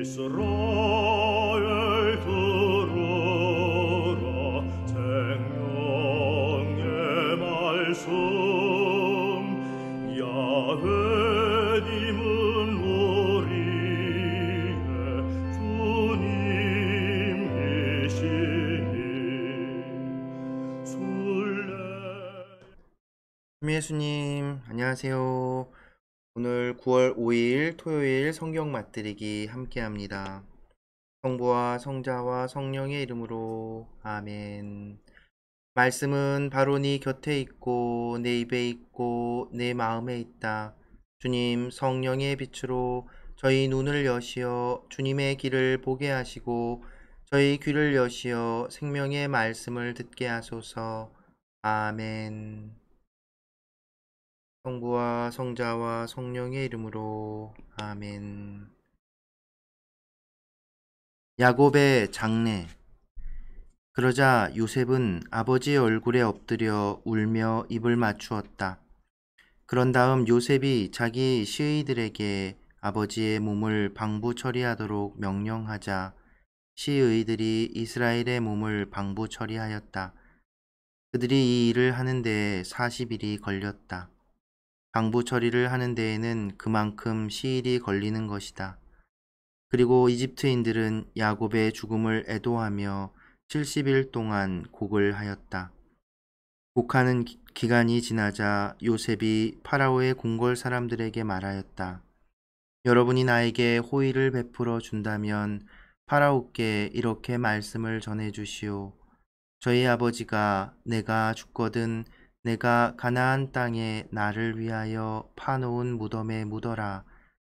이스라엘 들으라 생명의 말씀 야훼님은 우리의 주님이시니 주 예수님, 안녕하세요. 오늘 9월 5일 토요일 성경 맛들이기 함께 합니다. 성부와 성자와 성령의 이름으로 아멘. 말씀은 바로 네 곁에 있고 내 입에 있고 내 마음에 있다. 주님 성령의 빛으로 저희 눈을 여시어 주님의 길을 보게 하시고 저희 귀를 여시어 생명의 말씀을 듣게 하소서. 아멘. 성부와 성자와 성령의 이름으로 아멘. 야곱의 장례. 그러자 요셉은 아버지의 얼굴에 엎드려 울며 입을 맞추었다. 그런 다음 요셉이 자기 시의들에게 아버지의 몸을 방부 처리하도록 명령하자 시의들이 이스라엘의 몸을 방부 처리하였다. 그들이 이 일을 하는데 40일이 걸렸다. 방부 처리를 하는 데에는 그만큼 시일이 걸리는 것이다. 그리고 이집트인들은 야곱의 죽음을 애도하며 70일 동안 곡을 하였다. 곡하는 기간이 지나자 요셉이 파라오의 궁궐 사람들에게 말하였다. 여러분이 나에게 호의를 베풀어 준다면 파라오께 이렇게 말씀을 전해 주시오. 저희 아버지가 내가 죽거든 내가 가나안 땅에 나를 위하여 파놓은 무덤에 묻어라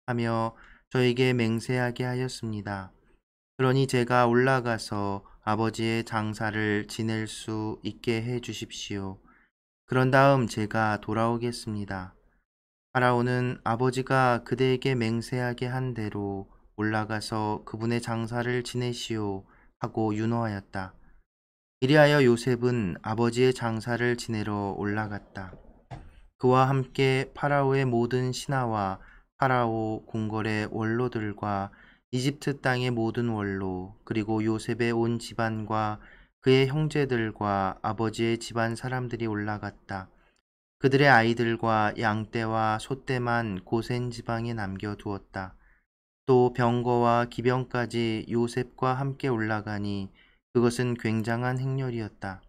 하며 저에게 맹세하게 하였습니다. 그러니 제가 올라가서 아버지의 장사를 지낼 수 있게 해 주십시오. 그런 다음 제가 돌아오겠습니다. 파라오는 아버지가 그대에게 맹세하게 한 대로 올라가서 그분의 장사를 지내시오 하고 윤호하였다. 이리하여 요셉은 아버지의 장사를 지내러 올라갔다. 그와 함께 파라오의 모든 신하와 파라오 궁궐의 원로들과 이집트 땅의 모든 원로, 그리고 요셉의 온 집안과 그의 형제들과 아버지의 집안 사람들이 올라갔다. 그들의 아이들과 양떼와 소떼만 고센 지방에 남겨두었다. 또 병거와 기병까지 요셉과 함께 올라가니 그것은 굉장한 행렬이었다.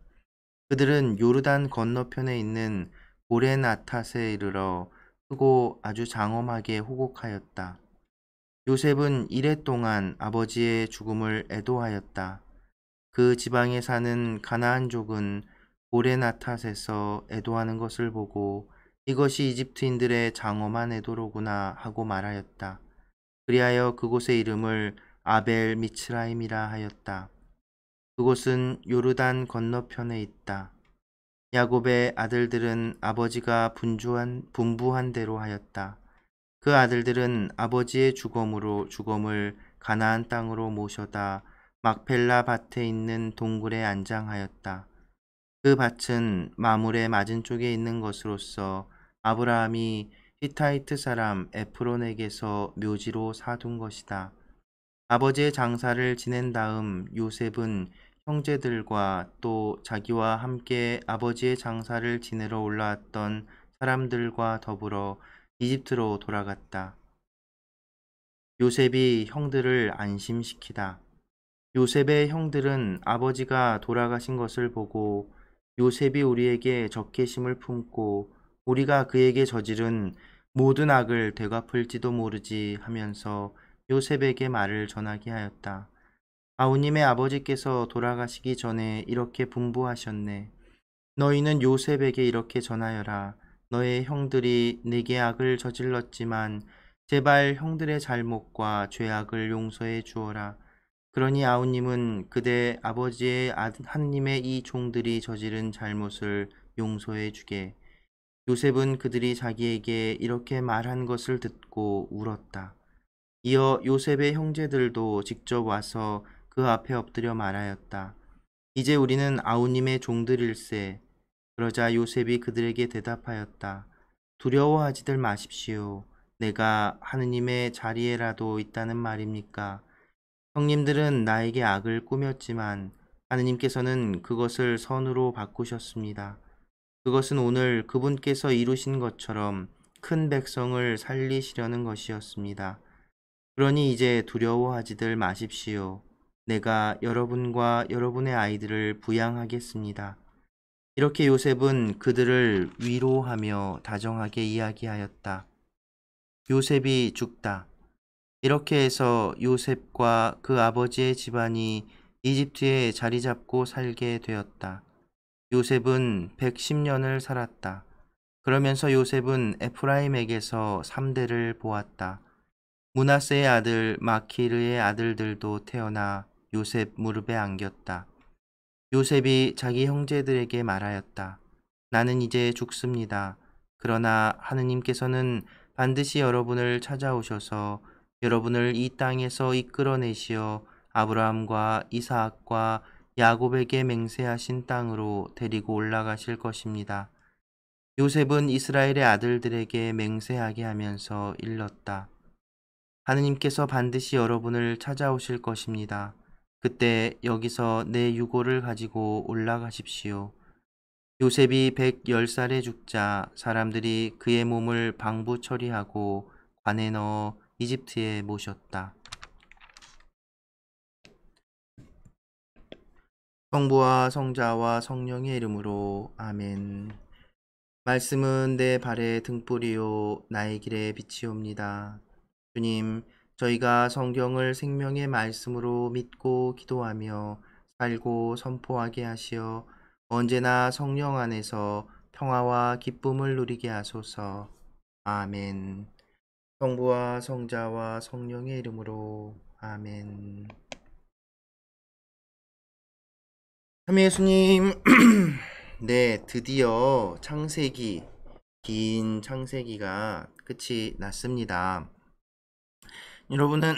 그들은 요르단 건너편에 있는 고레나탓에 이르러 크고 아주 장엄하게 호곡하였다. 요셉은 이레 동안 아버지의 죽음을 애도하였다. 그 지방에 사는 가나안족은 고레나탓에서 애도하는 것을 보고 이것이 이집트인들의 장엄한 애도로구나 하고 말하였다. 그리하여 그곳의 이름을 아벨 미츠라임이라 하였다. 그곳은 요르단 건너편에 있다. 야곱의 아들들은 아버지가 분부한 대로 하였다. 그 아들들은 아버지의 죽음을 가나안 땅으로 모셔다 막펠라 밭에 있는 동굴에 안장하였다. 그 밭은 마물의 맞은 쪽에 있는 것으로서 아브라함이 히타이트 사람 에프론에게서 묘지로 사둔 것이다. 아버지의 장사를 지낸 다음 요셉은 형제들과 또 자기와 함께 아버지의 장사를 지내러 올라왔던 사람들과 더불어 이집트로 돌아갔다. 요셉이 형들을 안심시키다. 요셉의 형들은 아버지가 돌아가신 것을 보고 요셉이 우리에게 적개심을 품고 우리가 그에게 저지른 모든 악을 되갚을지도 모르지 하면서 요셉에게 말을 전하게 하였다. 아우님의 아버지께서 돌아가시기 전에 이렇게 분부하셨네. 너희는 요셉에게 이렇게 전하여라. 너의 형들이 내게 악을 저질렀지만 제발 형들의 잘못과 죄악을 용서해 주어라. 그러니 아우님은 그대 아버지의 하느님의 이 종들이 저지른 잘못을 용서해 주게. 요셉은 그들이 자기에게 이렇게 말한 것을 듣고 울었다. 이어 요셉의 형제들도 직접 와서 그 앞에 엎드려 말하였다. 이제 우리는 아우님의 종들일세. 그러자 요셉이 그들에게 대답하였다. 두려워하지들 마십시오. 내가 하느님의 자리에라도 있다는 말입니까? 형님들은 나에게 악을 꾸몄지만 하느님께서는 그것을 선으로 바꾸셨습니다. 그것은 오늘 그분께서 이루신 것처럼 큰 백성을 살리시려는 것이었습니다. 그러니 이제 두려워하지들 마십시오. 내가 여러분과 여러분의 아이들을 부양하겠습니다. 이렇게 요셉은 그들을 위로하며 다정하게 이야기하였다. 요셉이 죽다. 이렇게 해서 요셉과 그 아버지의 집안이 이집트에 자리 잡고 살게 되었다. 요셉은 110년을 살았다. 그러면서 요셉은 에프라임에게서 3대를 보았다. 므낫세의 아들 마키르의 아들들도 태어나 요셉 무릎에 안겼다. 요셉이 자기 형제들에게 말하였다. 나는 이제 죽습니다. 그러나 하느님께서는 반드시 여러분을 찾아오셔서 여러분을 이 땅에서 이끌어내시어 아브라함과 이사학과 야곱에게 맹세하신 땅으로 데리고 올라가실 것입니다. 요셉은 이스라엘의 아들들에게 맹세하게 하면서 일렀다. 하느님께서 반드시 여러분을 찾아오실 것입니다. 그때 여기서 내 유고를 가지고 올라가십시오. 요셉이 110살에 죽자 사람들이 그의 몸을 방부 처리하고 관에 넣어 이집트에 모셨다. 성부와 성자와 성령의 이름으로 아멘. 말씀은 내 발의 등불이요 나의 길의 빛이옵니다. 주님, 저희가 성경을 생명의 말씀으로 믿고 기도하며 살고 선포하게 하시어 언제나 성령 안에서 평화와 기쁨을 누리게 하소서. 아멘. 성부와 성자와 성령의 이름으로 아멘. 삼위 예수님, 네, 드디어 창세기, 긴 창세기가 끝이 났습니다. 여러분은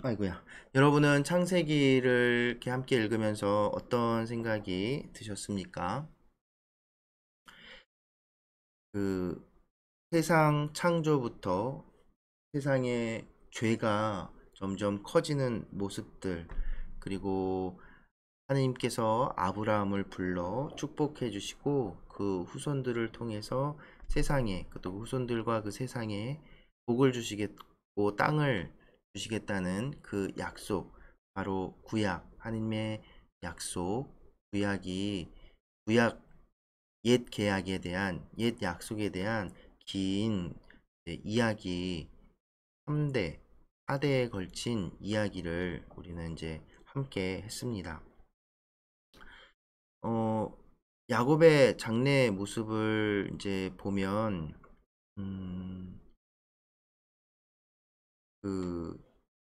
아이고야. 여러분은 창세기를 이렇게 함께 읽으면서 어떤 생각이 드셨습니까? 그 세상 창조부터 세상의 죄가 점점 커지는 모습들, 그리고 하느님께서 아브라함을 불러 축복해 주시고 그 후손들을 통해서 세상에, 또 후손들과 그 세상에 복을 주시겠고 땅을 주시겠다는 그 약속, 바로 구약, 하느님의 약속, 구약 옛 계약에 대한, 옛 약속에 대한 긴 이야기, 3대, 4대에 걸친 이야기를 우리는 이제 함께 했습니다. 야곱의 장래 모습을 이제 보면,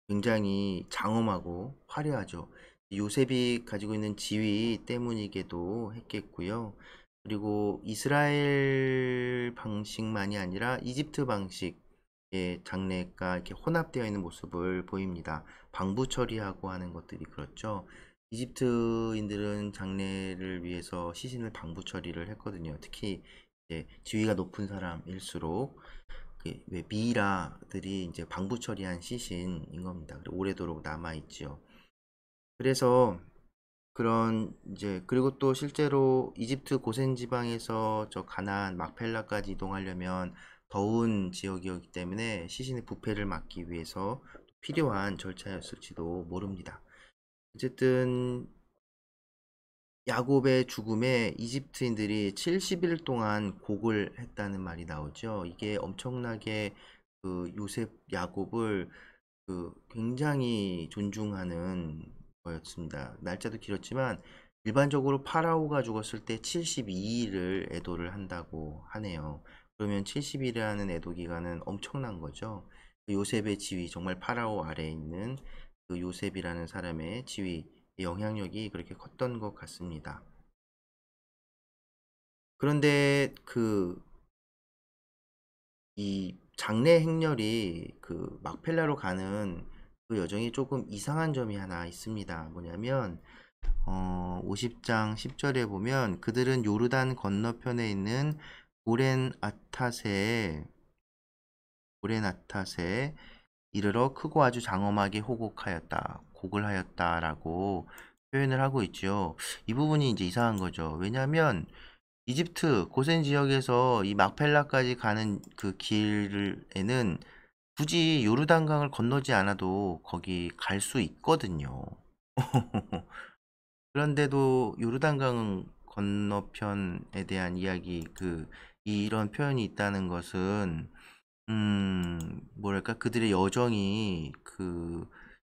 굉장히 장엄하고 화려하죠. 요셉이 가지고 있는 지위 때문이기도 했겠고요. 그리고 이스라엘 방식만이 아니라 이집트 방식의 장래가 이렇게 혼합되어 있는 모습을 보입니다. 방부 처리하고 하는 것들이 그렇죠. 이집트인들은 장래를 위해서 시신을 방부 처리를 했거든요. 특히 이제 지위가 높은 사람일수록 왜 미이라들이 이제 방부 처리한 시신인 겁니다. 오래도록 남아 있지요. 그래서 그런 이제, 그리고 또 실제로 이집트 고센 지방에서 저 가나안 막펠라까지 이동하려면 더운 지역이었기 때문에 시신의 부패를 막기 위해서 필요한 절차였을지도 모릅니다. 어쨌든 야곱의 죽음에 이집트인들이 70일 동안 곡을 했다는 말이 나오죠. 이게 엄청나게 요셉, 야곱을 굉장히 존중하는 거였습니다. 날짜도 길었지만 일반적으로 파라오가 죽었을 때 72일을 애도를 한다고 하네요. 그러면 70일이라는 애도 기간은 엄청난 거죠. 요셉의 지위, 정말 파라오 아래에 있는 그 요셉이라는 사람의 지위, 영향력이 그렇게 컸던 것 같습니다. 그런데 이 장래 행렬이 막펠라로 가는 그 여정이 조금 이상한 점이 하나 있습니다. 뭐냐면 50장 10절에 보면 그들은 요르단 건너편에 있는 오렌 아탓에 이르러 크고 아주 장엄하게 호곡하였다, 곡을 하였다라고 표현을 하고 있죠. 이 부분이 이제 이상한 거죠. 왜냐하면 이집트 고센 지역에서 이 막펠라까지 가는 그 길에는 굳이 요르단강을 건너지 않아도 거기 갈 수 있거든요. 그런데도 요르단강 건너편에 대한 이야기, 이런 표현이 있다는 것은, 뭐랄까, 그들의 여정이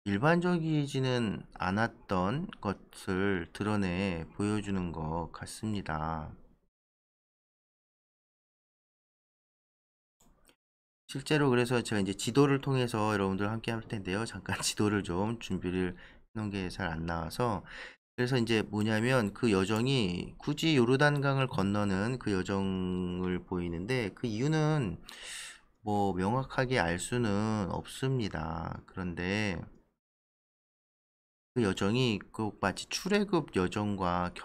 일반적이지는 않았던 것을 드러내 보여주는 것 같습니다. 실제로 그래서 제가 이제 지도를 통해서 여러분들 함께 할 텐데요. 잠깐 지도를 좀 준비를 해놓은 게 잘 안 나와서. 그래서 이제 뭐냐면 그 여정이 굳이 요르단강을 건너는 그 여정을 보이는데 그 이유는 뭐 명확하게 알 수는 없습니다. 그런데 그 여정이 꼭 마치 출애굽 여정과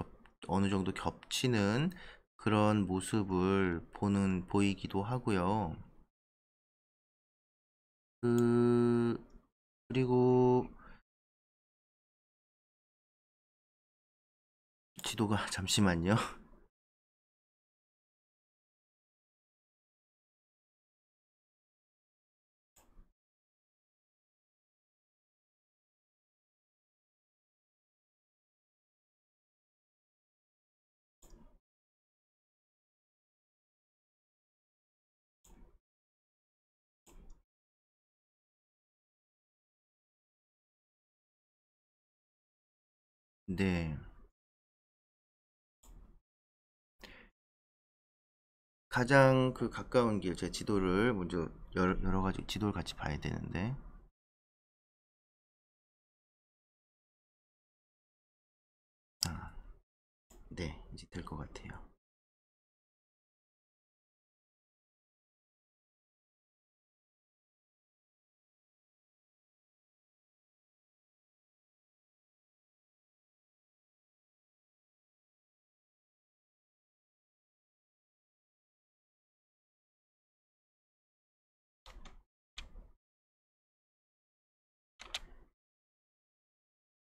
어느 정도 겹치는 그런 모습을 보이기도 하고요. 그리고 지도가 잠시만요. 네. 가장 가까운 길, 제 지도를 먼저 여러 가지 지도를 같이 봐야 되는데. 아, 네, 이제 될 것 같아요.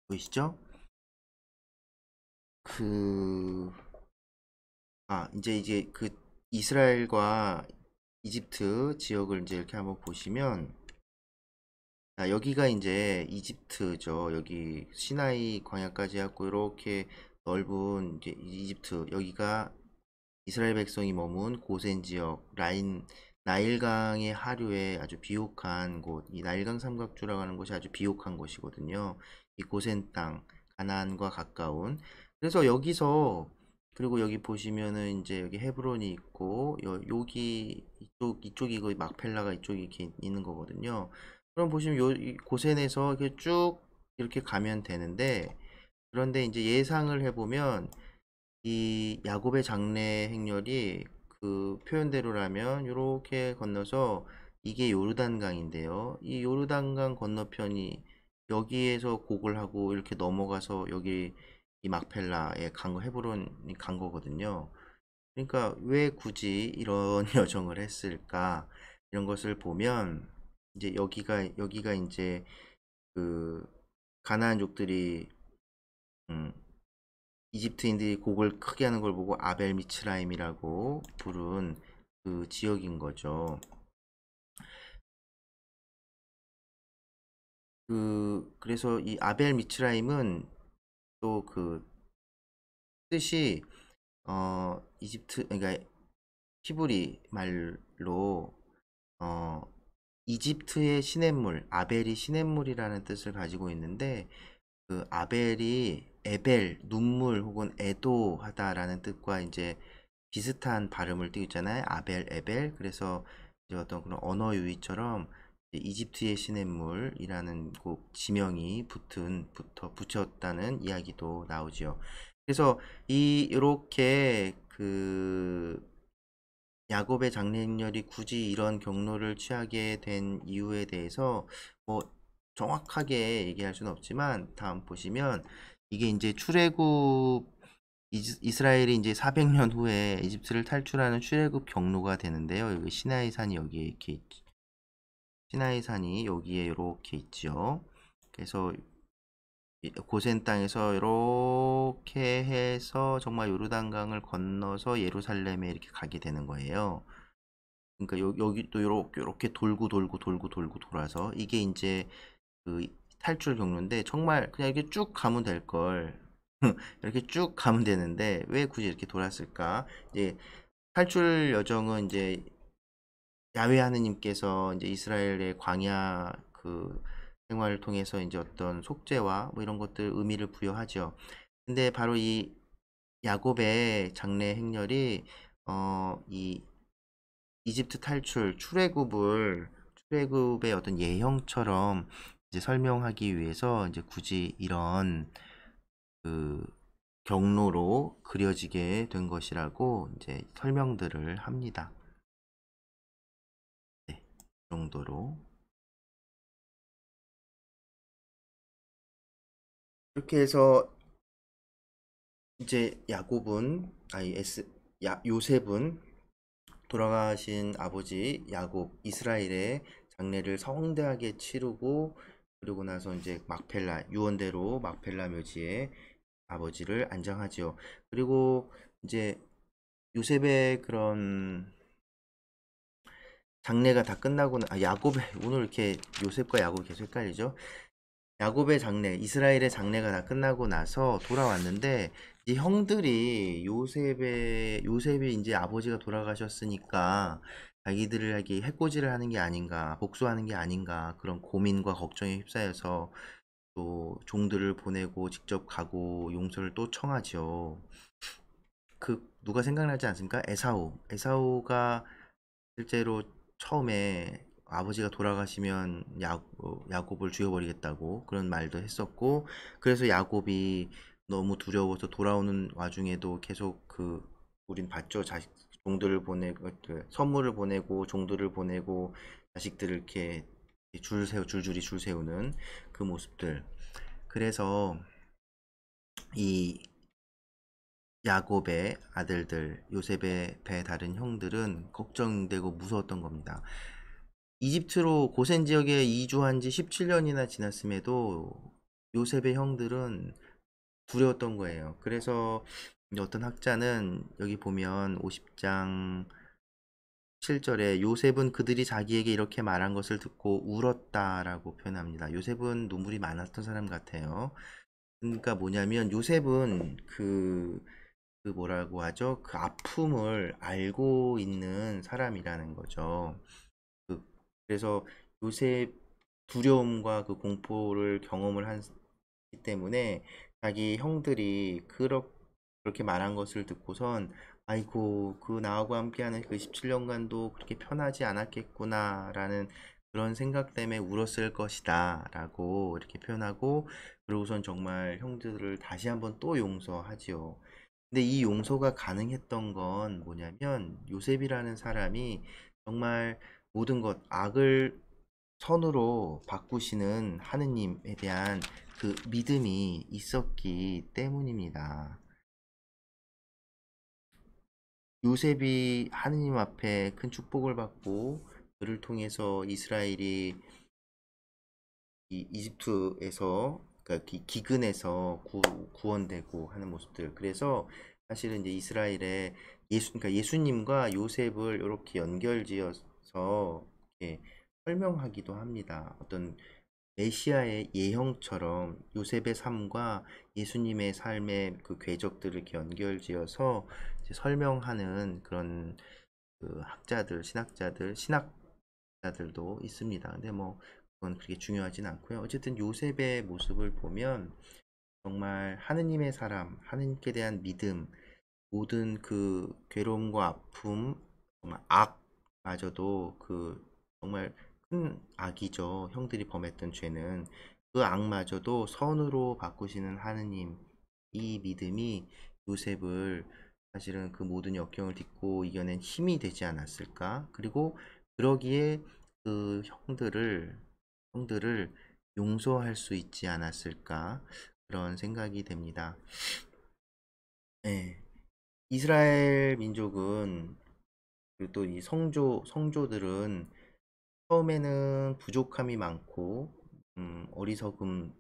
보이시죠? 그, 이제 이스라엘과 이집트 지역을 이제 이렇게 한번 보시면, 여기가 이제 이집트죠. 여기 시나이 광야까지 하고 이렇게 넓은 이제 이집트, 여기가 이스라엘 백성이 머문 고센 지역, 나일강의 하류에 아주 비옥한 곳, 이 나일강 삼각주라고 하는 곳이 아주 비옥한 곳이거든요. 이 고센 땅, 가나안과 가까운. 그래서 여기서, 그리고 여기 보시면은 이제 여기 헤브론이 있고, 여기 이쪽이 그 막펠라가 이쪽이 이렇게 있는 거거든요. 그럼 보시면 이 고센에서 이렇게 쭉 이렇게 가면 되는데, 그런데 이제 예상을 해보면 이 야곱의 장래 행렬이 그 표현대로라면 이렇게 건너서 이게 요르단강인데요. 이 요르단강 건너편이 여기에서 곡을 하고 이렇게 넘어가서 여기 이 막펠라에 헤브론이 간 거거든요. 그러니까 왜 굳이 이런 여정을 했을까? 이런 것을 보면 이제 여기가 이제 그 가나안족들이 음, 이집트인들이 곡을 크게 하는 걸 보고 아벨 미츠라임이라고 부른 그 지역인 거죠. 그래서 이 아벨 미츠라임은 또 뜻이 그러니까 히브리 말로 어 이집트의 시냇물, 아벨이 시냇물이라는 뜻을 가지고 있는데 그 아벨이 에벨, 눈물 혹은 애도하다라는 뜻과 이제 비슷한 발음을 띄고 있잖아요. 아벨, 에벨. 그래서 이제 어떤 그런 언어 유희처럼 이집트의 시냇물이라는 곡 지명이 붙였다는 이야기도 나오지요. 그래서 이렇게 야곱의 장래행렬이 굳이 이런 경로를 취하게 된 이유에 대해서 뭐 정확하게 얘기할 수는 없지만 다음 보시면 이게 이제 출애굽 이스라엘이 이제 400년 후에 이집트를 탈출하는 출애굽 경로가 되는데요. 여기 시나이 산이 여기 이렇게 시나이산이 여기에 이렇게 있죠. 그래서 고센 땅에서 이렇게 해서 정말 요르단강을 건너서 예루살렘에 이렇게 가게 되는 거예요. 그러니까 여기 또 이렇게 돌고 돌아서 이게 이제 그 탈출 경로인데 정말 그냥 이렇게 쭉 가면 될 걸. 이렇게 쭉 가면 되는데 왜 굳이 이렇게 돌았을까? 이제 탈출 여정은 이제 야훼 하느님께서 이제 이스라엘의 광야 그 생활을 통해서 이제 어떤 속죄와 뭐 이런 것들 의미를 부여하죠. 근데 바로 이 야곱의 장래 행렬이 이 이집트 탈출 출애굽의 어떤 예형처럼 이제 설명하기 위해서 이제 굳이 이런 그 경로로 그려지게 된 것이라고 이제 설명들을 합니다. 네, 이 정도로 이렇게 해서 이제 요셉은 돌아가신 아버지 야곱 이스라엘의 장례를 성대하게 치르고 그리고 나서 이제 유언대로 막펠라 묘지에 아버지를 안장하죠. 그리고 이제 요셉의 그런 장례가 다 끝나고는 야곱의 오늘 이렇게 요셉과 야곱 계속 헷갈리죠. 야곱의 장례, 이스라엘의 장례가 다 끝나고 나서 돌아왔는데 이 형들이 요셉이 이제 아버지가 돌아가셨으니까 자기들에게 해코지를 하는 게 아닌가, 복수하는 게 아닌가 그런 고민과 걱정에 휩싸여서 또 종들을 보내고 직접 가고 용서를 또 청하죠. 누가 생각나지 않습니까? 에사우가 실제로 처음에 아버지가 돌아가시면 야곱을 죽여버리겠다고 그런 말도 했었고, 그래서 야곱이 너무 두려워서 돌아오는 와중에도 계속 우린 봤죠. 종들을 보내고 선물을 보내고 종들을 보내고 자식들을 이렇게 줄줄이 줄 세우는 그 모습들. 그래서 이 야곱의 아들들, 요셉의 배 다른 형들은 걱정되고 무서웠던 겁니다. 이집트로 고센 지역에 이주한 지 17년이나 지났음에도 요셉의 형들은 두려웠던 거예요. 그래서 어떤 학자는 여기 보면 50장 7절에 요셉은 그들이 자기에게 이렇게 말한 것을 듣고 울었다라고 표현합니다. 요셉은 눈물이 많았던 사람 같아요. 그러니까 뭐냐면 요셉은 뭐라고 하죠? 그 아픔을 알고 있는 사람이라는 거죠. 그, 그래서 요셉 두려움과 그 공포를 경험을 하기 때문에 자기 형들이 그렇게 말한 것을 듣고선 아이고 그 나하고 함께하는 그 17년간도 그렇게 편하지 않았겠구나라는 그런 생각 때문에 울었을 것이다 라고 이렇게 표현하고 그러고선 정말 형들을 다시 한번 또 용서하지요. 근데 이 용서가 가능했던 건 뭐냐면 요셉이라는 사람이 정말 모든 것 악을 선으로 바꾸시는 하느님에 대한 그 믿음이 있었기 때문입니다. 요셉이 하느님 앞에 큰 축복을 받고 그를 통해서 이스라엘이 이집트에서 그러니까 기근에서 구원되고 하는 모습들. 그래서 사실은 이제 이스라엘의 그러니까 예수님과 요셉을 이렇게 연결지어서 이렇게 설명하기도 합니다. 어떤 메시아의 예형처럼 요셉의 삶과 예수님의 삶의 그 궤적들을 이렇게 연결지어서 이제 설명하는 그런 신학자들도 있습니다. 근데 뭐 그건 그렇게 중요하진 않고요. 어쨌든 요셉의 모습을 보면 정말 하느님의 사람, 하느님께 대한 믿음, 모든 그 괴로움과 아픔, 정말 악마저도 정말 큰 악이죠. 형들이 범했던 죄는 그 악마저도 선으로 바꾸시는 하느님, 이 믿음이 요셉을 사실은 그 모든 역경을 딛고 이겨낸 힘이 되지 않았을까? 그리고 그러기에 그 형들을 용서할 수 있지 않았을까? 그런 생각이 됩니다. 네. 이스라엘 민족은 그리고 또 이 성조들은 처음에는 부족함이 많고 어리석은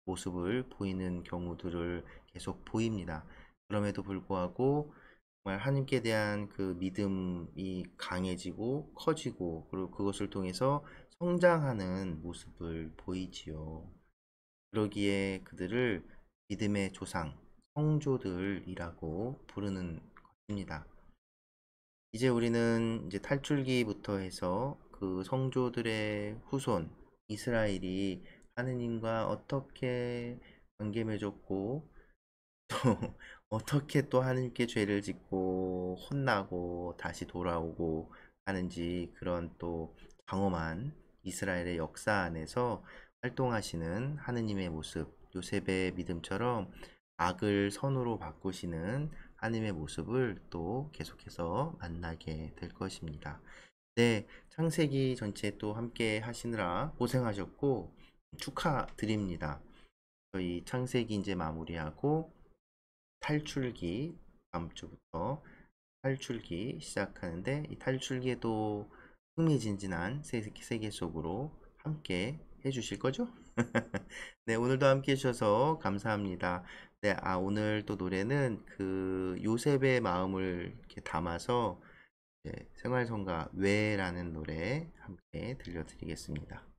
모습을 보이는 경우들을 계속 보입니다. 그럼에도 불구하고 정말 하나님께 대한 그 믿음이 강해지고 커지고 그리고 그것을 통해서 성장하는 모습을 보이지요. 그러기에 그들을 믿음의 조상, 성조들이라고 부르는 것입니다. 이제 우리는 이제 탈출기부터 해서 그 성조들의 후손 이스라엘이 하느님과 어떻게 관계 맺었고 또 어떻게 또 하느님께 죄를 짓고 혼나고 다시 돌아오고 하는지 그런 또 장엄한 이스라엘의 역사 안에서 활동하시는 하느님의 모습, 요셉의 믿음처럼 악을 선으로 바꾸시는 하느님의 모습을 또 계속해서 만나게 될 것입니다. 네, 창세기 전체 또 함께 하시느라 고생하셨고 축하드립니다. 저희 창세기 이제 마무리하고 탈출기 다음 주부터 탈출기 시작하는데 이 탈출기에도 흥미진진한 세계 속으로 함께 해주실 거죠? 네, 오늘도 함께 해주셔서 감사합니다. 네, 오늘 또 노래는 그 요셉의 마음을 이렇게 담아서 생활성가 외라는 노래 함께 들려드리겠습니다.